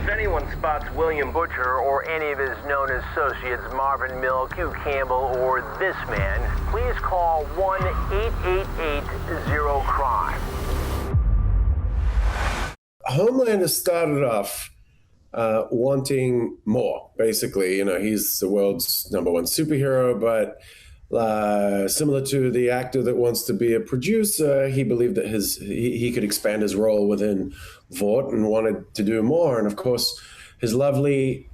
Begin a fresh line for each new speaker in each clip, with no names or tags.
If anyone spots William Butcher or any of his known associates, Marvin Mill, Q Campbell, or this man, please call 1-888-0-CRIME.
Homelander started off wanting more, basically. You know, he's the world's #1 superhero, but similar to the actor that wants to be a producer, he believed that he could expand his role within Vought and wanted to do more. And of course, his lovely,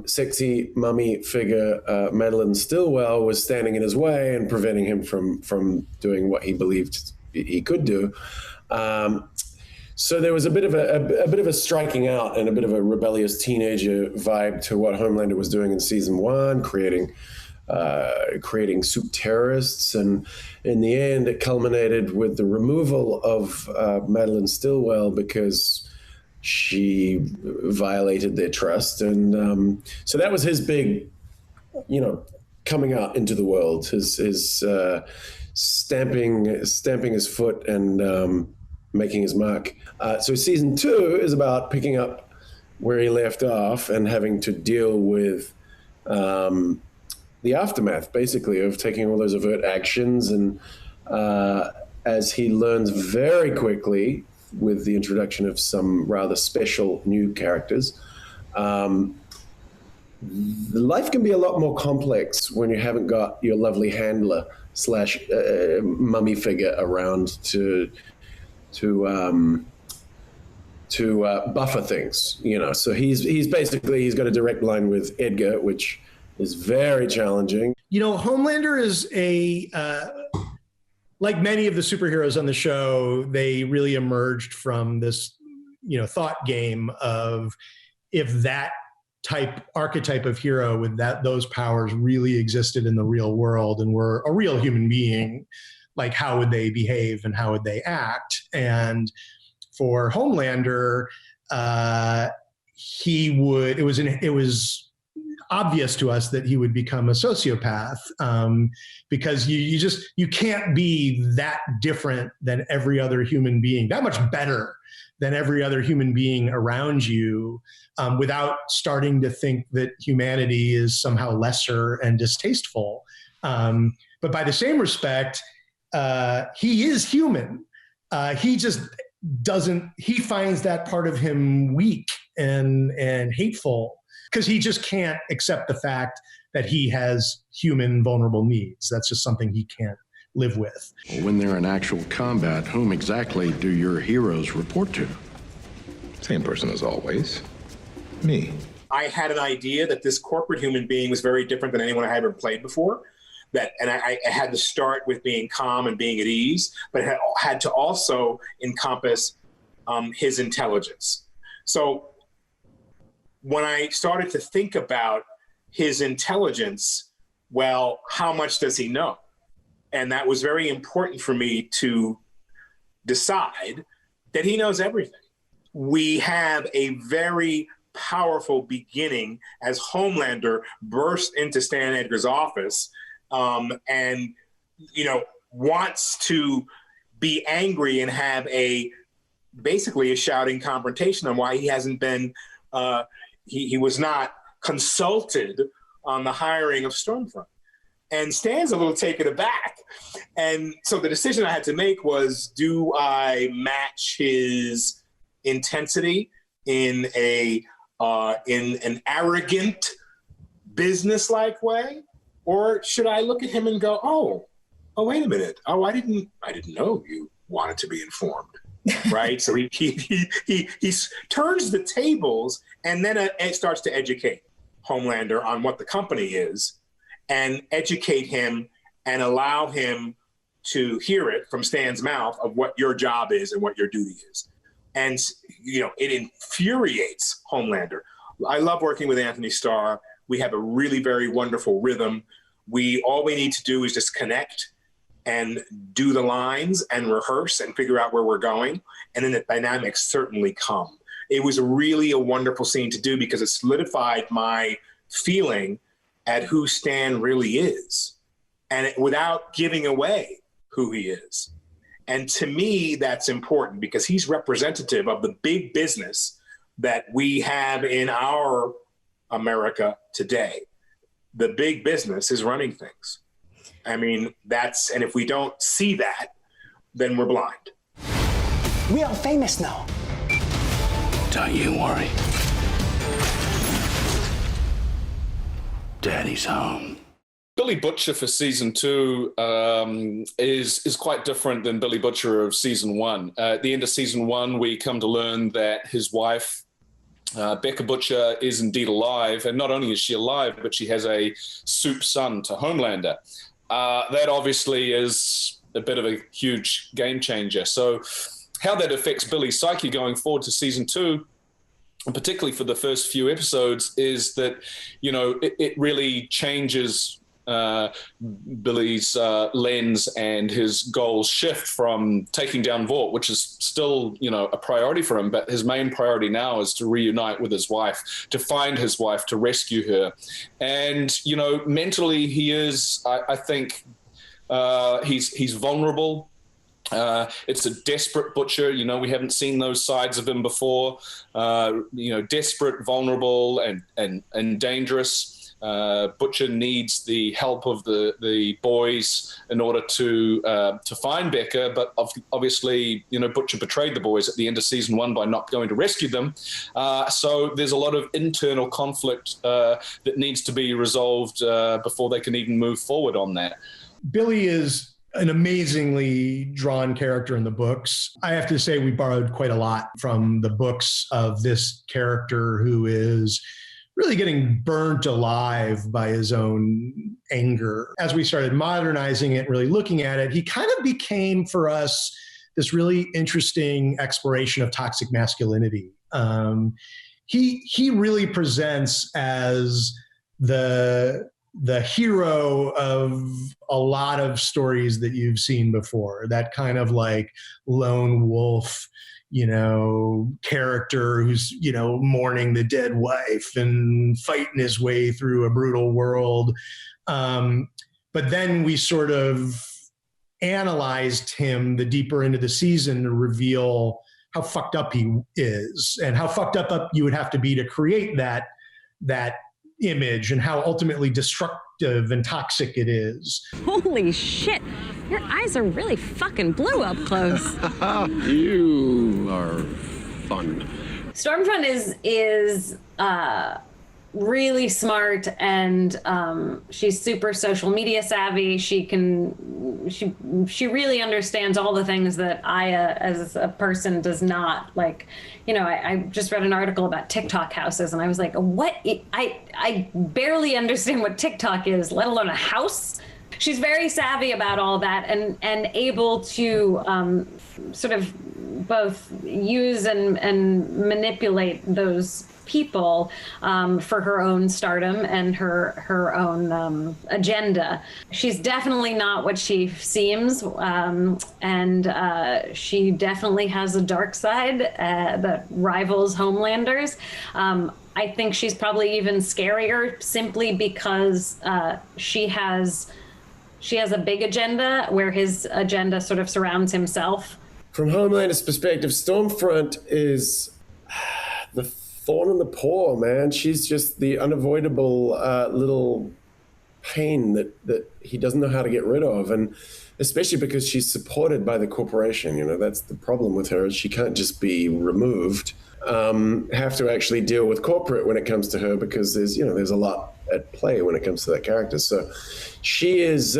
sexy mummy figure, Madeline Stillwell, was standing in his way and preventing him from doing what he believed he could do. So there was a bit of a striking out and a bit of a rebellious teenager vibe to what Homelander was doing in season 1, creating soup terrorists, and in the end, it culminated with the removal of Madeline Stillwell because she violated their trust, and so that was his big, coming out into the world, his stamping his foot and making his mark. So season 2 is about picking up where he left off and having to deal with the aftermath, basically, of taking all those overt actions. And as he learns very quickly with the introduction of some rather special new characters, life can be a lot more complex when you haven't got your lovely handler / mummy figure around to buffer things, So he's got a direct line with Edgar, which is very challenging.
Homelander is like many of the superheroes on the show, they really emerged from this, thought game of, if that archetype of hero with those powers really existed in the real world and were a real human being, like, how would they behave and how would they act? And for Homelander, it was obvious to us that he would become a sociopath, because you can't be that different than every other human being, that much better than every other human being around you, without starting to think that humanity is somehow lesser and distasteful. But by the same respect, he is human. He just he finds that part of him weak and hateful, because he just can't accept the fact that he has human vulnerable needs. That's just something he can't live with.
When they're in actual combat, whom exactly do your heroes report to?
Same person as always. Me.
I had an idea that this corporate human being was very different than anyone I had ever played before. I had to start with being calm and being at ease, but it had to also encompass his intelligence. So when I started to think about his intelligence, well, how much does he know? And that was very important for me to decide that he knows everything. We have a very powerful beginning as Homelander bursts into Stan Edgar's office, and wants to be angry and have basically a shouting confrontation on why he hasn't been, he was not consulted on the hiring of Stormfront. And Stan's a little taken aback. And so the decision I had to make was, do I match his intensity in an arrogant, business-like way? Or should I look at him and go, oh, wait a minute. Oh, I didn't know you wanted to be informed, right? So he turns the tables, and then it starts to educate Homelander on what the company is, and educate him and allow him to hear it from Stan's mouth of what your job is and what your duty is. And, it infuriates Homelander. I love working with Anthony Starr. We have a really very wonderful rhythm. All we need to do is just connect and do the lines and rehearse and figure out where we're going. And then the dynamics certainly come. It was really a wonderful scene to do because it solidified my feeling at who Stan really is, and without giving away who he is. And to me, that's important because he's representative of the big business that we have in our America today. The big business is running things. I mean, and if we don't see that, then we're blind.
We are famous now.
Don't you worry. Daddy's home.
Billy Butcher for season 2 is quite different than Billy Butcher of season 1. At the end of season 1, we come to learn that his wife, Becca Butcher, is indeed alive. And not only is she alive, but she has a soup son to Homelander. That obviously is a bit of a huge game changer. So how that affects Billy's psyche going forward to season 2, and particularly for the first few episodes, is that, it really changes Billy's lens, and his goals shift from taking down Vought, which is still, a priority for him. But his main priority now is to reunite with his wife, to find his wife, to rescue her. And, mentally he is, I think, he's vulnerable. It's a desperate Butcher. We haven't seen those sides of him before. Desperate, vulnerable, and dangerous. Butcher needs the help of the boys in order to find Becca, but obviously, Butcher betrayed the boys at the end of season 1 by not going to rescue them. So there's a lot of internal conflict that needs to be resolved before they can even move forward on that.
Billy is an amazingly drawn character in the books. I have to say we borrowed quite a lot from the books of this character who is really getting burnt alive by his own anger. As we started modernizing it, really looking at it, he kind of became for us this really interesting exploration of toxic masculinity. He really presents as the hero of a lot of stories that you've seen before, that kind of like lone wolf, character who's, mourning the dead wife and fighting his way through a brutal world. But then we sort of analyzed him the deeper into the season to reveal how fucked up he is, and how fucked up you would have to be to create that image, and how ultimately destructive and toxic it is.
Holy shit, your eyes are really fucking blue up close.
You are fun.
Stormfront is really smart, and she's super social media savvy. She really understands all the things that Aya as a person does not. Like, I just read an article about TikTok houses, and I was like, what? I barely understand what TikTok is, let alone a house. She's very savvy about all that, and able to sort of both use and manipulate those people for her own stardom and her own agenda. She's definitely not what she seems, and she definitely has a dark side that rivals Homelander's. I think she's probably even scarier simply because she has a big agenda where his agenda sort of surrounds himself.
From Homelander's perspective, Stormfront is the thorn in the paw, man. She's just the unavoidable little pain that he doesn't know how to get rid of, and especially because she's supported by the corporation. That's the problem with her, is she can't just be removed. Have to actually deal with corporate when it comes to her, because there's a lot at play when it comes to that character. So she is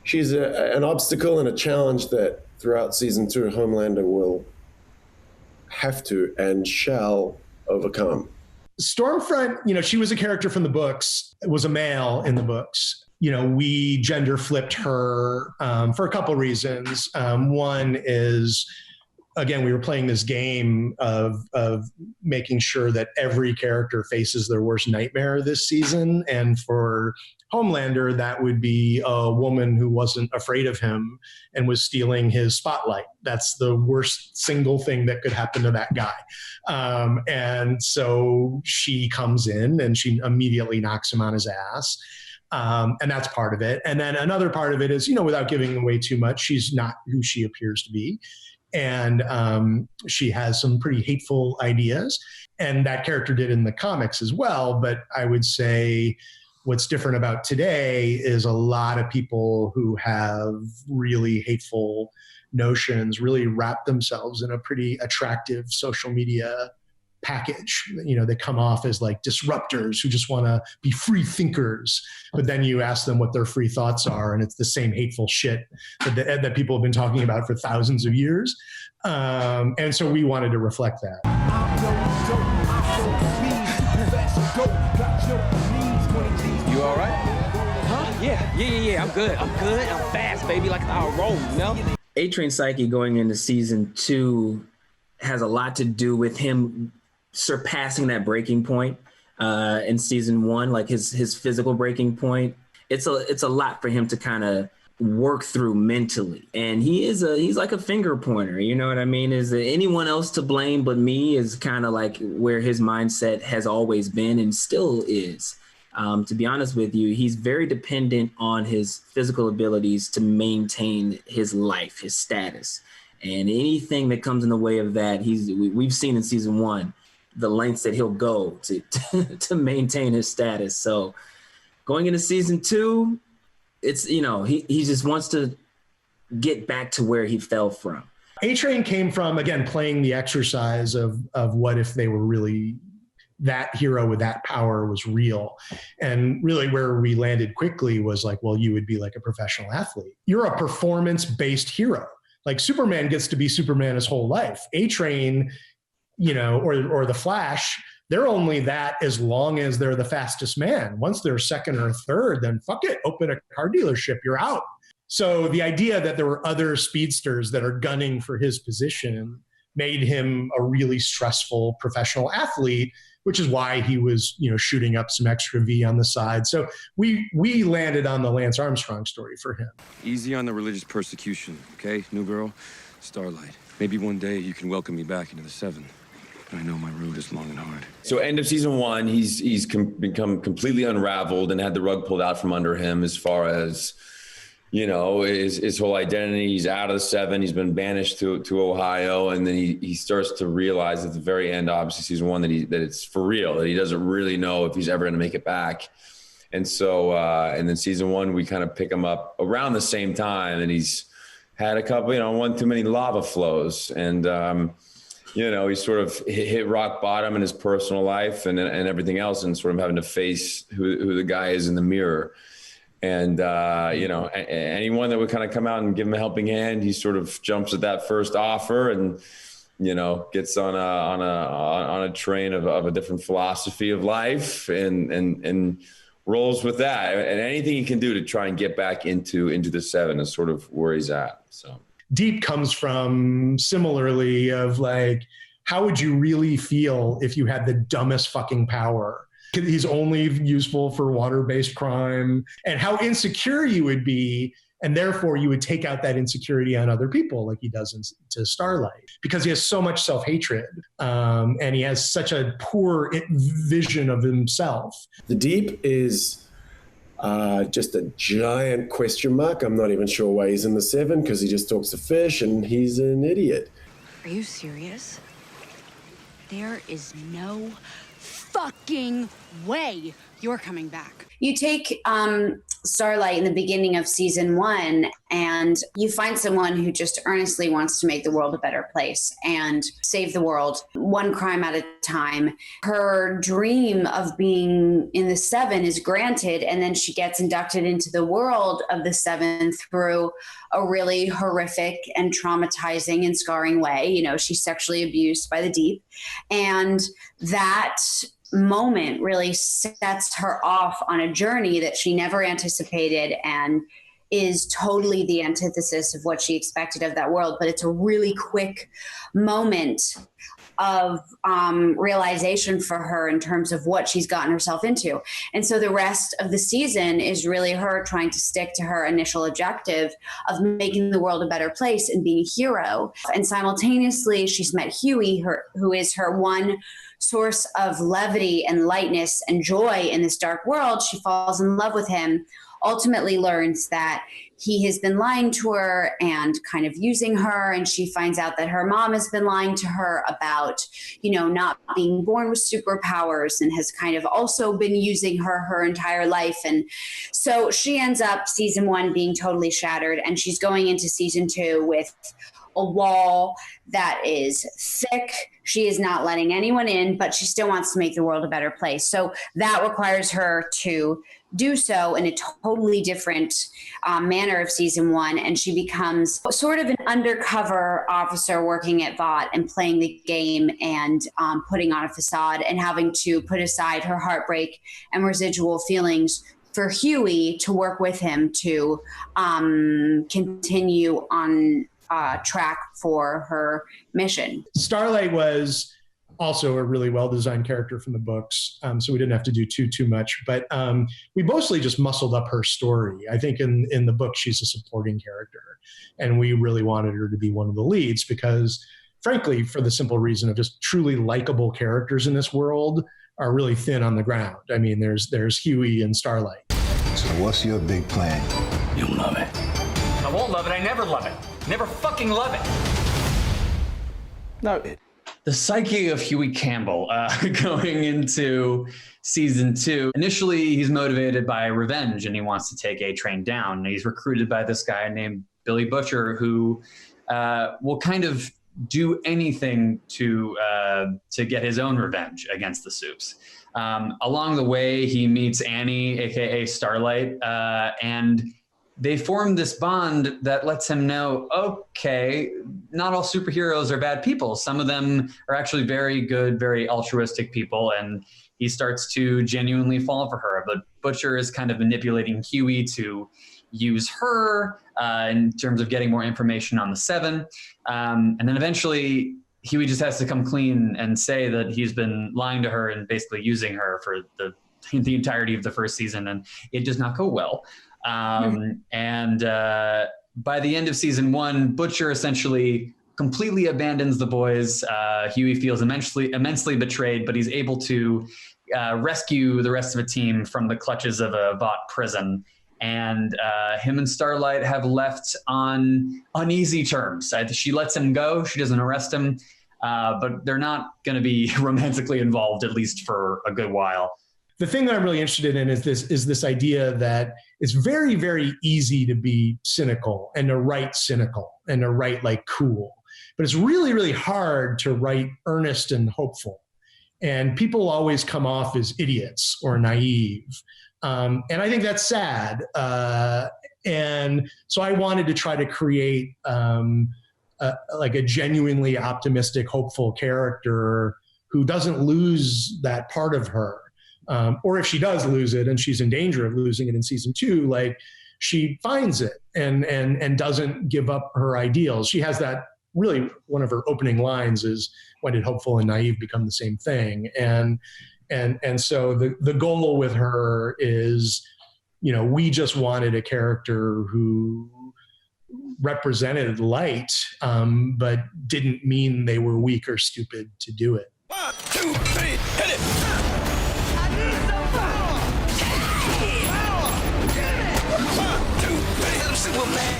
she's an obstacle and a challenge that throughout season 2 Homelander will have to and shall overcome.
Stormfront, she was a character from the books, was a male in the books. We gender flipped her for a couple reasons. One is, again, we were playing this game of making sure that every character faces their worst nightmare this season. And for Homelander, that would be a woman who wasn't afraid of him and was stealing his spotlight. That's the worst single thing that could happen to that guy. And so she comes in and she immediately knocks him on his ass. And that's part of it. And then another part of it is, without giving away too much, she's not who she appears to be. And she has some pretty hateful ideas. And that character did in the comics as well. But I would say what's different about today is a lot of people who have really hateful notions really wrap themselves in a pretty attractive social media package. You know, they come off as like disruptors who just want to be free thinkers, but then you ask them what their free thoughts are, and it's the same hateful shit that people have been talking about for thousands of years. And so we wanted to reflect that.
You all right? Huh? Yeah. I'm good. I'm fast, baby, like I'll roll, you know?
A-Train's psyche going into season 2 has a lot to do with him surpassing that breaking point in season 1, like his physical breaking point. It's a lot for him to kind of work through mentally, and he's like a finger pointer. You know what I mean? Is there anyone else to blame but me? Is kind of like where his mindset has always been and still is. To be honest with you, he's very dependent on his physical abilities to maintain his life, his status. And anything that comes in the way of that, we've seen in season 1, the lengths that he'll go to maintain his status. So going into season 2, it's, you know, he just wants to get back to where he fell from.
A-Train came from, again, playing the exercise of what if they were really, that hero with that power was real. And really where we landed quickly was like, well, you would be like a professional athlete. You're a performance-based hero. Like Superman gets to be Superman his whole life. A-Train, you know, or the Flash, they're only that as long as they're the fastest man. Once they're second or third, then fuck it, open a car dealership, you're out. So the idea that there were other speedsters that are gunning for his position made him a really stressful professional athlete, which is why he was, you know, shooting up some extra V on the side. So we landed on the Lance Armstrong story for him.
Easy on the religious persecution, okay, new girl? Starlight. Maybe one day you can welcome me back into the 7. I know my road is long and hard.
So end of season 1, he's become completely unraveled and had the rug pulled out from under him as far as, you know, his whole identity. He's out of the 7. He's been banished to Ohio. And then he starts to realize at the very end, obviously season 1, that it's for real, that he doesn't really know if he's ever going to make it back. And so, and then season 1, we kind of pick him up around the same time, and he's had a couple, you know, one too many lava flows. And, you know, he sort of hit rock bottom in his personal life and everything else, and sort of having to face who the guy is in the mirror. And, you know, anyone that would kind of come out and give him a helping hand, he sort of jumps at that first offer and, you know, gets on a train of a different philosophy of life and rolls with that. And anything he can do to try and get back into the 7 is sort of where he's at. So
Deep comes from similarly of like, how would you really feel if you had the dumbest fucking power? He's only useful for water-based crime, and how insecure you would be, and therefore you would take out that insecurity on other people like he does to Starlight, because he has so much self-hatred and he has such a poor vision of himself.
The Deep is just a giant question mark. I'm not even sure why he's in the 7, because he just talks to fish and he's an idiot.
Are you serious? There is no fucking way you're coming back.
You take Starlight in the beginning of season 1, and you find someone who just earnestly wants to make the world a better place and save the world one crime at a time. Her dream of being in the 7 is granted, and then she gets inducted into the world of the 7 through a really horrific and traumatizing and scarring way. You know, she's sexually abused by the Deep, and that moment really sets her off on a journey that she never anticipated and is totally the antithesis of what she expected of that world. But it's a really quick moment of realization for her in terms of what she's gotten herself into. And so the rest of the season is really her trying to stick to her initial objective of making the world a better place and being a hero. And simultaneously, she's met Hughie, who is her one source of levity and lightness and joy in this dark world. She falls in love with him, ultimately learns that he has been lying to her and kind of using her. And she finds out that her mom has been lying to her about, not being born with superpowers, and has kind of also been using her entire life. And so she ends up season 1 being totally shattered, and she's going into season 2 with a wall that is thick. She is not letting anyone in, but she still wants to make the world a better place. So that requires her to do so in a totally different manner of season 1. And she becomes sort of an undercover officer working at Vought and playing the game and putting on a facade and having to put aside her heartbreak and residual feelings for Hughie to work with him to continue on track for her mission.
Starlight was also a really well-designed character from the books, so we didn't have to do too much. But we mostly just muscled up her story. I think in the book she's a supporting character, and we really wanted her to be one of the leads because, frankly, for the simple reason of just truly likable characters in this world are really thin on the ground. I mean, there's Hughie and Starlight.
So what's your big plan?
You'll love it.
I won't love it. I never love it. Never fucking love it.
No. The psyche of Hughie Campbell going into season 2. Initially, he's motivated by revenge and he wants to take A-Train down. And he's recruited by this guy named Billy Butcher, who will kind of do anything to get his own revenge against the Supes. Along the way, he meets Annie, aka Starlight, and they form this bond that lets him know, okay, not all superheroes are bad people. Some of them are actually very good, very altruistic people, and he starts to genuinely fall for her. But Butcher is kind of manipulating Hughie to use her in terms of getting more information on the Seven. And then eventually, Hughie just has to come clean and say that he's been lying to her and basically using her for the entirety of the first season, and it does not go well. And by the end of season 1, Butcher essentially completely abandons the boys. Hughie feels immensely betrayed, but he's able to rescue the rest of the team from the clutches of a Vought prison. And him and Starlight have left on uneasy terms. She lets him go. She doesn't arrest him, but they're not going to be romantically involved, at least for a good while.
The thing that I'm really interested in is this idea that it's very, very easy to be cynical and to write cynical and to write like cool. But it's really, really hard to write earnest and hopeful. And people always come off as idiots or naive. And I think that's sad. And so I wanted to try to create like a genuinely optimistic, hopeful character who doesn't lose that part of her. Or if she does lose it and she's in danger of losing it in season 2, like she finds it and doesn't give up her ideals. She has that really, one of her opening lines is, when did hopeful and naive become the same thing? And so the goal with her is, we just wanted a character who represented light, but didn't mean they were weak or stupid to do it.
1, 2, 3, hit it!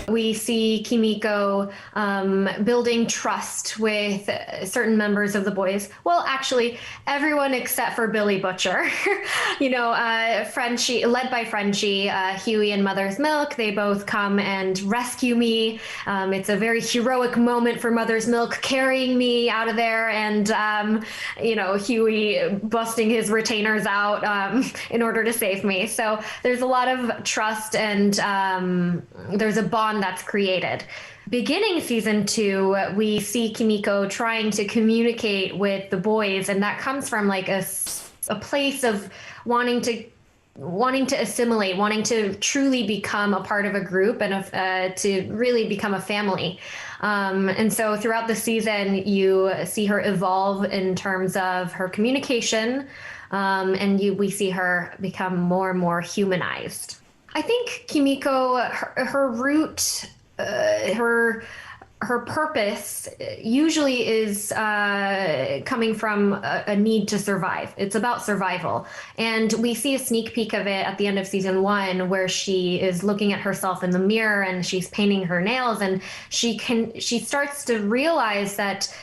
We see Kimiko building trust with certain members of the boys. Well, actually, everyone except for Billy Butcher. Frenchie, led by Frenchie, Hughie and Mother's Milk, they both come and rescue me. It's a very heroic moment for Mother's Milk carrying me out of there, and Hughie busting his retainers out in order to save me. So there's a lot of trust, and there's a bond that's created. Beginning season 2, we see Kimiko trying to communicate with the boys, and that comes from like a place of wanting to assimilate, wanting to truly become a part of a group and to really become a family. And so throughout the season, you see her evolve in terms of her communication, and we see her become more and more humanized. I think Kimiko, her root, her her purpose usually is coming from a need to survive. It's about survival. And we see a sneak peek of it at the end of season 1, where she is looking at herself in the mirror and she's painting her nails, and she starts to realize that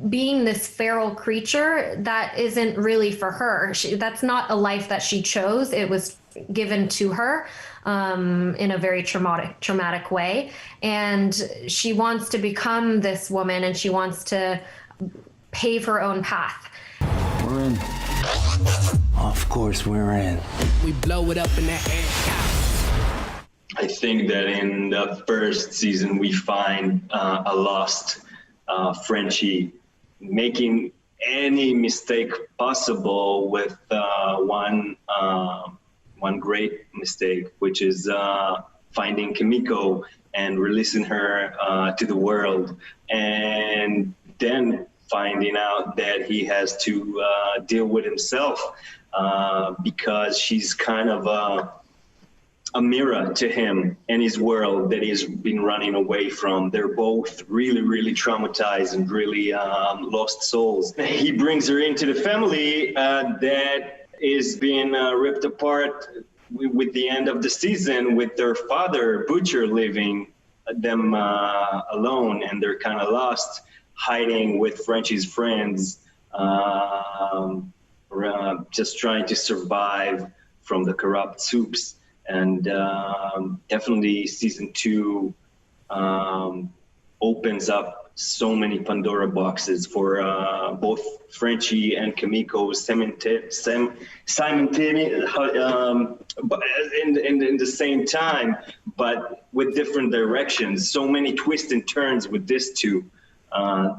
being this feral creature, that isn't really for her. That's not a life that she chose. It was given to her in a very traumatic way. And she wants to become this woman, and she wants to pave her own path.
We're in. Of course we're in.
We blow it up in that air.
I think that in the first season we find a lost Frenchie making any mistake possible with one great mistake, which is finding Kimiko and releasing her to the world, and then finding out that he has to deal with himself because she's kind of a mirror to him and his world that he's been running away from. They're both really, really traumatized and really lost souls. He brings her into the family that is being ripped apart with the end of the season, with their father, Butcher, leaving them alone, and they're kind of lost, hiding with Frenchie's friends, just trying to survive from the corrupt soups. And definitely season 2 opens up so many Pandora boxes for both Frenchie and Kimiko simultaneously, but in the same time, but with different directions. So many twists and turns with this two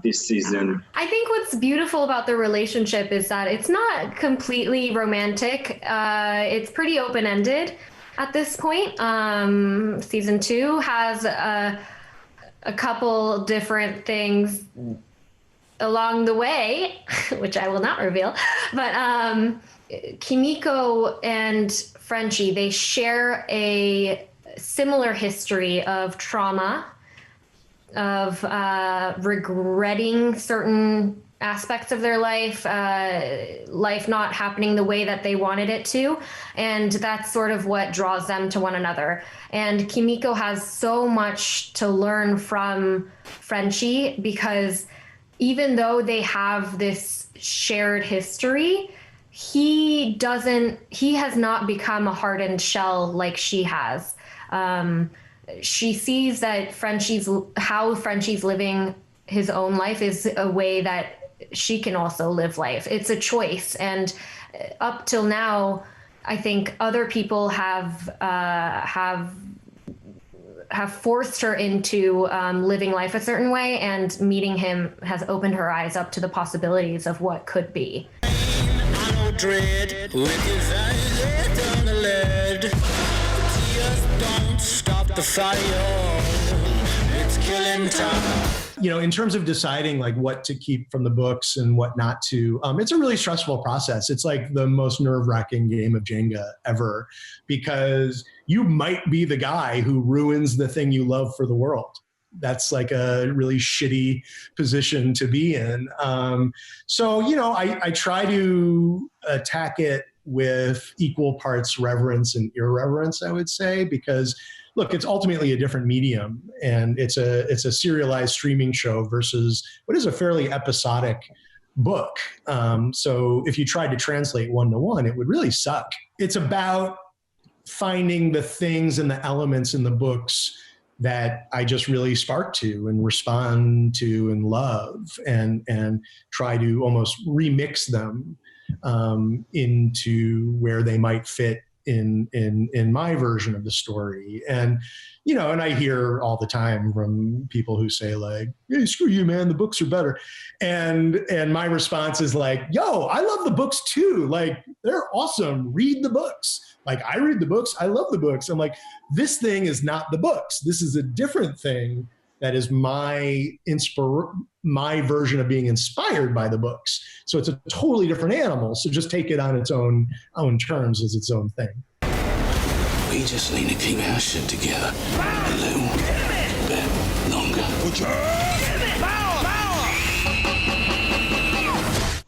this season.
I think what's beautiful about the relationship is that it's not completely romantic. It's pretty open-ended at this point. Season 2 has a couple different things along the way, which I will not reveal, but Kimiko and Frenchie, they share a similar history of trauma, of regretting certain aspects of their life, life not happening the way that they wanted it to. And that's sort of what draws them to one another. And Kimiko has so much to learn from Frenchie, because even though they have this shared history, he has not become a hardened shell like she has. She sees that how Frenchie's living his own life is a way that she can also live life. It's a choice. And up till now, I think other people have forced her into living life a certain way, and meeting him has opened her eyes up to the possibilities of what could be.
Dread, wicked eyes on the lead. Tears don't stop the fire. It's killing time.
You know, in terms of deciding like what to keep from the books and what not to, it's a really stressful process. It's like the most nerve-wracking game of Jenga ever, because you might be the guy who ruins the thing you love for the world. That's like a really shitty position to be in. So, you know, I try to attack it with equal parts reverence and irreverence, I would say, because look, it's ultimately a different medium, and it's a serialized streaming show versus what is a fairly episodic book. So if you tried to translate one-to-one, it would really suck. It's about finding the things and the elements in the books that I just really spark to and respond to and love, and try to almost remix them into where they might fit in my version of the story. And, you know, and I hear all the time from people who say like, hey, screw you, man, the books are better. And my response is like, yo, I love the books too. Like, they're awesome. Read the books. Like, I read the books. I love the books. I'm like, this thing is not the books. This is a different thing that is my version of being inspired by the books. So it's a totally different animal. So just take it on its own terms as its own thing.
We just need to keep our shit together a little bit longer.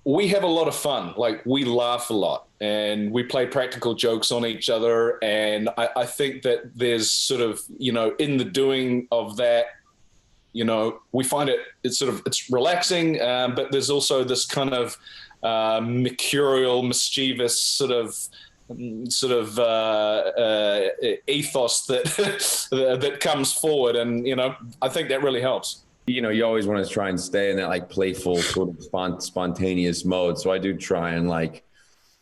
We have a lot of fun. Like, we laugh a lot and we play practical jokes on each other. And I think that there's sort of, in the doing of that, we find it's relaxing, but there's also this kind of mercurial, mischievous sort of ethos that comes forward. And, I think that really helps.
You always want to try and stay in that like playful sort of spontaneous mode. So I do try and like,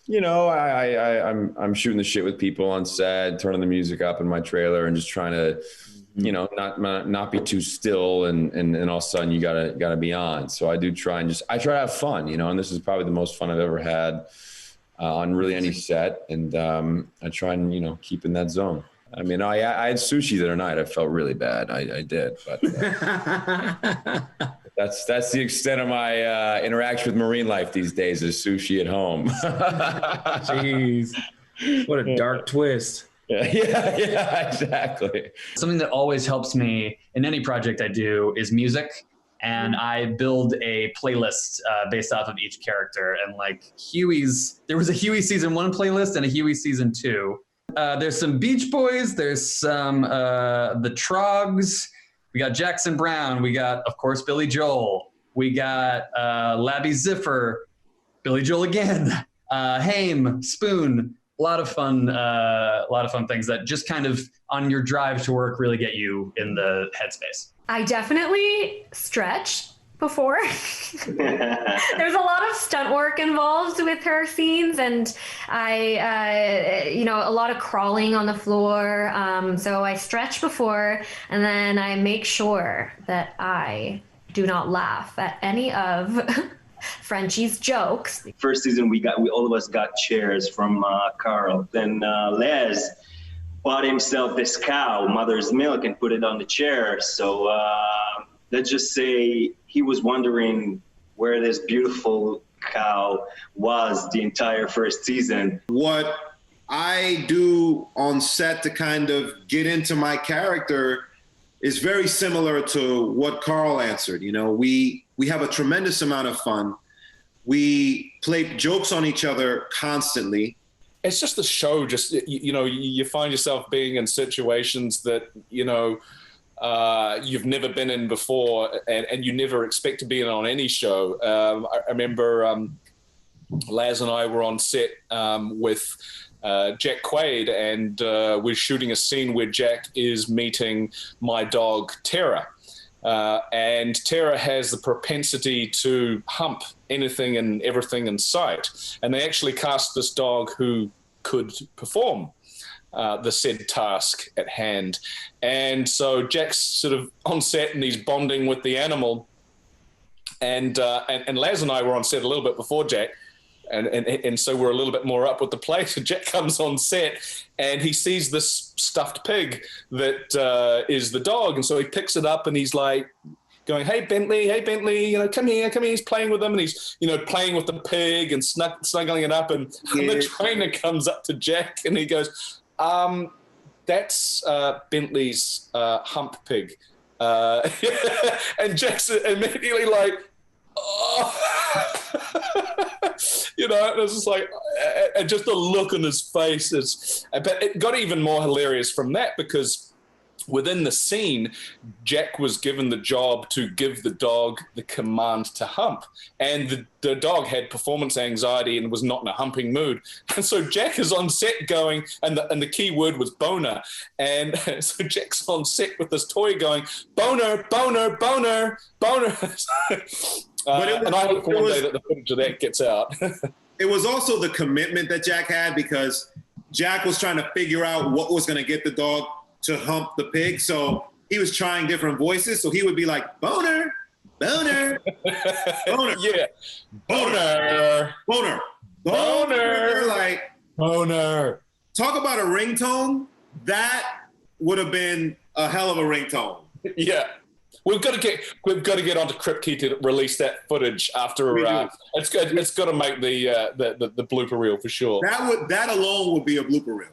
I'm shooting the shit with people on set, turning the music up in my trailer and just trying to, not be too still and all of a sudden you gotta be on. So I do try and I try to have fun, and this is probably the most fun I've ever had on really any set. And I try and, keep in that zone. I mean, I had sushi the other night. I felt really bad. I did, but that's the extent of my interaction with marine life these days is sushi at home.
Jeez, what a dark twist.
Yeah, exactly.
Something that always helps me in any project I do is music. And I build a playlist based off of each character. And like there was a Hughie season 1 playlist and a Hughie season 2. There's some Beach Boys. There's some the Trogs. We got Jackson Brown. We got, of course, Billy Joel. We got Labby Ziffer, Billy Joel again, Haim, Spoon. A lot of fun things that just kind of on your drive to work really get you in the headspace.
I definitely stretch before. There's a lot of stunt work involved with her scenes, and a lot of crawling on the floor. So I stretch before, and then I make sure that I do not laugh at any of Frenchie's jokes.
First season, we all of us got chairs from Carl. Then Les bought himself this cow, mother's milk, and put it on the chair. So let's just say he was wondering where this beautiful cow was the entire first season.
What I do on set to kind of get into my character is very similar to what Carl answered. We have a tremendous amount of fun. We play jokes on each other constantly.
It's just the show. Just, you find yourself being in situations that, you've never been in before and you never expect to be in on any show. I remember Laz and I were on set with Jack Quaid, and we're shooting a scene where Jack is meeting my dog, Tara. And Tara has the propensity to hump anything and everything in sight. And they actually cast this dog who could perform the said task at hand. And so Jack's sort of on set and he's bonding with the animal. And Laz and I were on set a little bit before Jack. And so we're a little bit more up with the play. So Jack comes on set and he sees this stuffed pig that is the dog. And so he picks it up and he's like going, hey, Bentley, come here. He's playing with him. And he's, playing with the pig and snuggling it up. And the trainer comes up to Jack and he goes, that's Bentley's hump pig. And Jack's immediately like, oh. And it's just like, and just the look on his face is, but it got even more hilarious from that because within the scene, Jack was given the job to give the dog the command to hump, and the dog had performance anxiety and was not in a humping mood. And so Jack is on set going, and the key word was boner. And so Jack's on set with this toy going, boner, boner, boner, boner. And I hope one day that the footage of that gets out.
It was also the commitment that Jack had because Jack was trying to figure out what was going to get the dog to hump the pig. So he was trying different voices. So he would be like, boner, boner, boner.
Yeah.
Boner, boner, boner. Like,
boner.
Talk about a ringtone. That would have been a hell of a ringtone.
Yeah. We've got to get onto Kripke to release that footage after. It's got to make the blooper reel for sure.
That alone would be a blooper reel.